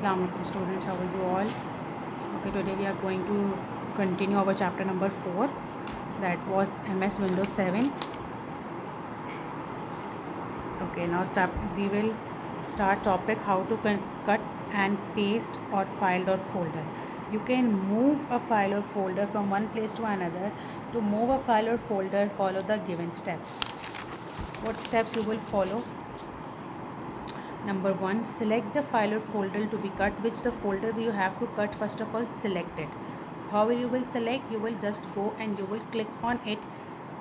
Assalamu alaikum students, how are you all? Okay, today we are going to continue our chapter number 4, that was MS Windows 7. Okay, now we will start topic how to cut and paste or file or folder. You can move a file or folder from one place to another. To move a file or folder, follow the given steps. What steps you will follow? Number 1, select the file or folder to be cut. Which the folder you have to cut, first of all select it. How you will select? You will just go and you will click on it.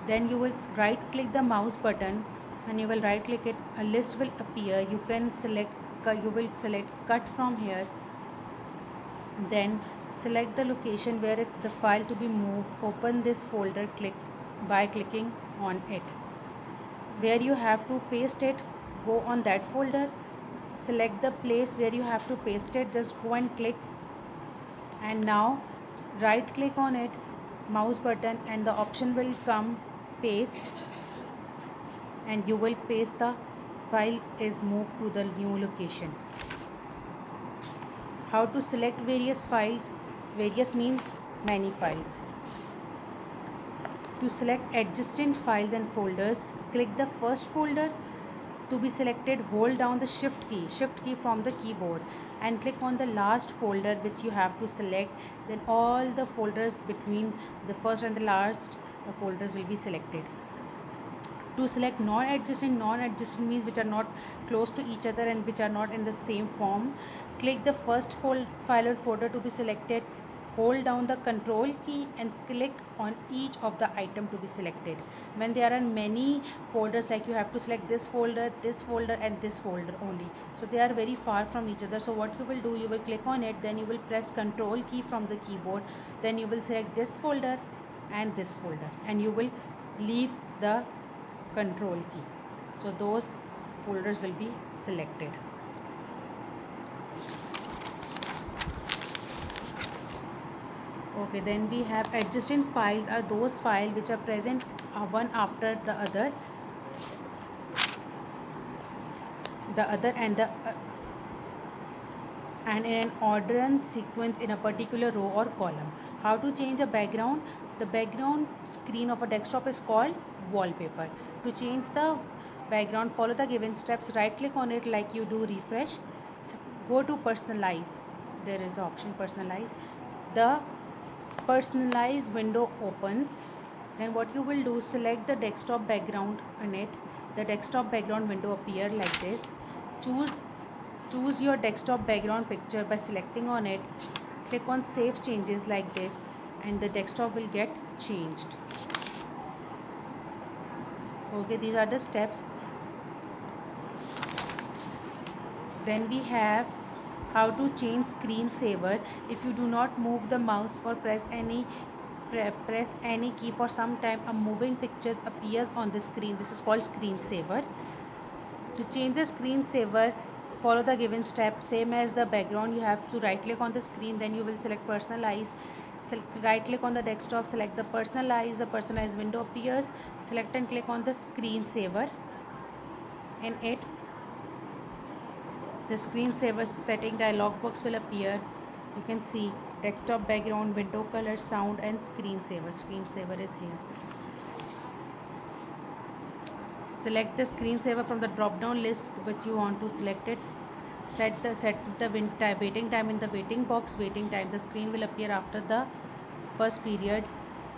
Then you will right click the mouse button and you will right click it. A list will appear. You can select, you will select cut from here. Then select the location where the file to be moved. Open this folder by clicking on it. Where you have to paste it, go on that folder. Select the place where you have to paste it, just go and click, and now right click on it, mouse button, and the option will come paste, and you will paste the file is moved to the new location. How to select various files? Various means many files. To select adjacent files and folders, click the first folder. To be selected, hold down the shift key from the keyboard, and click on the last folder which you have to select. Then all the folders between the first and the last folders will be selected. To select non-adjacent means which are not close to each other and which are not in the same form. Click the first file or folder to be selected. Hold down the control key and click on each of the item to be selected. When there are many folders, like you have to select this folder and this folder only, so they are very far from each other. So what you will do, you will click on it, then you will press control key from the keyboard, then you will select this folder and this folder, and you will leave the control key, so those folders will be selected. Okay, then we have adjacent files are those files which are present one after the other and in an order and sequence in a particular row or column. How to change a background? The background screen of a desktop is called wallpaper. To change the background, follow the given steps. Right click on it like you do refresh. Go to personalize. There is option personalize. The personalize window opens. Then what you will do, select the desktop background on it. The desktop background window appear like this. Choose your desktop background picture by selecting on it. Click on save changes like this, and the desktop will get changed. Okay, these are the steps. Then we have how to change screensaver. If you do not move the mouse or press any key for some time, a moving pictures appears on the screen. This is called screensaver. To change the screensaver, follow the given step. Same as the background, you have to right click on the screen, then you will select personalize. Right click on the desktop, select the personalize window appears. Select and click on the screensaver. In it, the screensaver setting dialog box will appear. You can see desktop background, window color, sound, and screensaver. Screensaver is here. Select the screensaver from the drop down list which you want to select it. Set the waiting time in the waiting box. Waiting time, the screen will appear after the first period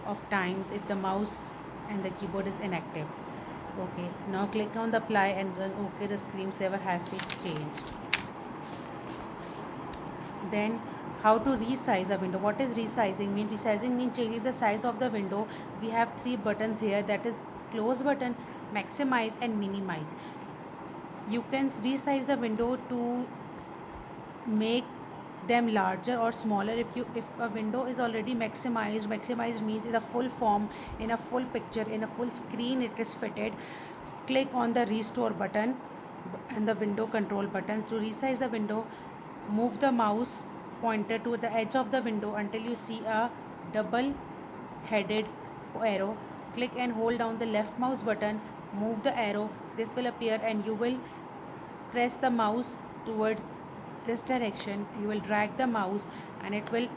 of time if the mouse and the keyboard is inactive. Okay, now click on the apply, and then okay, the screensaver has been changed. Then how to resize a window? What is resizing mean? Resizing means changing the size of the window. We have three buttons here, that is close button, maximize, and minimize. You can resize the window to make them larger or smaller. If a window is already maximized means in a full form, in a full picture, in a full screen it is fitted. Click on the restore button and the window control button. To resize the window, move the mouse pointer to the edge of the window until you see a double headed arrow. Click and hold down the left mouse button, move the arrow, this will appear, and you will press the mouse towards this direction, you will drag the mouse and it will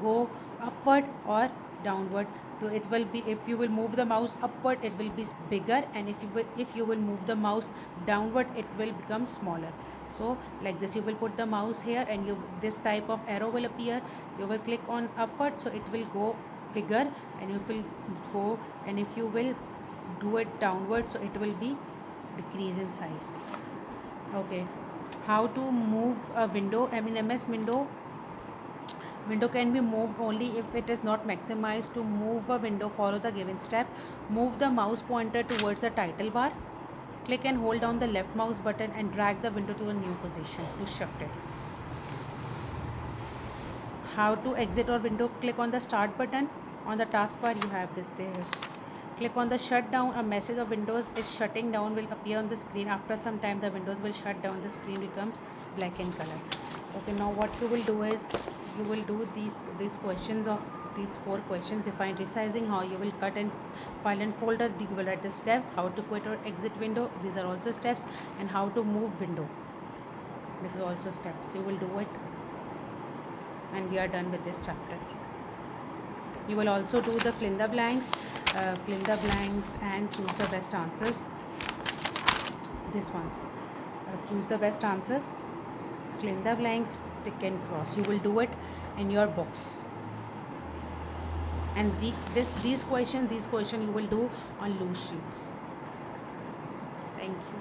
go upward or downward. So it will be, if you will move the mouse upward, it will be bigger, and if you will move the mouse downward, it will become smaller. So like this, you will put the mouse here and this type of arrow will appear. You will click on upward, so it will go bigger, and you will go, and if you will do it downward, so it will be decrease in size. Okay, how to move a window? MS window can be moved only if it is not maximized. To move a window, follow the given step. Move the mouse pointer towards the title bar. Click and hold down the left mouse button and drag the window to a new position to shift it. How to exit or window? Click on the start button. On the taskbar, you have this there. Click on the shutdown. A message of Windows is shutting down will appear on the screen. After some time, the Windows will shut down. The screen becomes black in color. Okay, now what you will do is you will do these questions of these 4 questions. Define resizing. How you will cut and file and folder. You will write the steps. How to quit or exit window. These are also steps. And how to move window. This is also steps. You will do it. And we are done with this chapter. You will also do the fill in the blanks and choose the best answers. This one, choose the best answers, fill in the blanks, tick and cross. You will do it in your books. And these questions you will do on loose sheets. Thank you.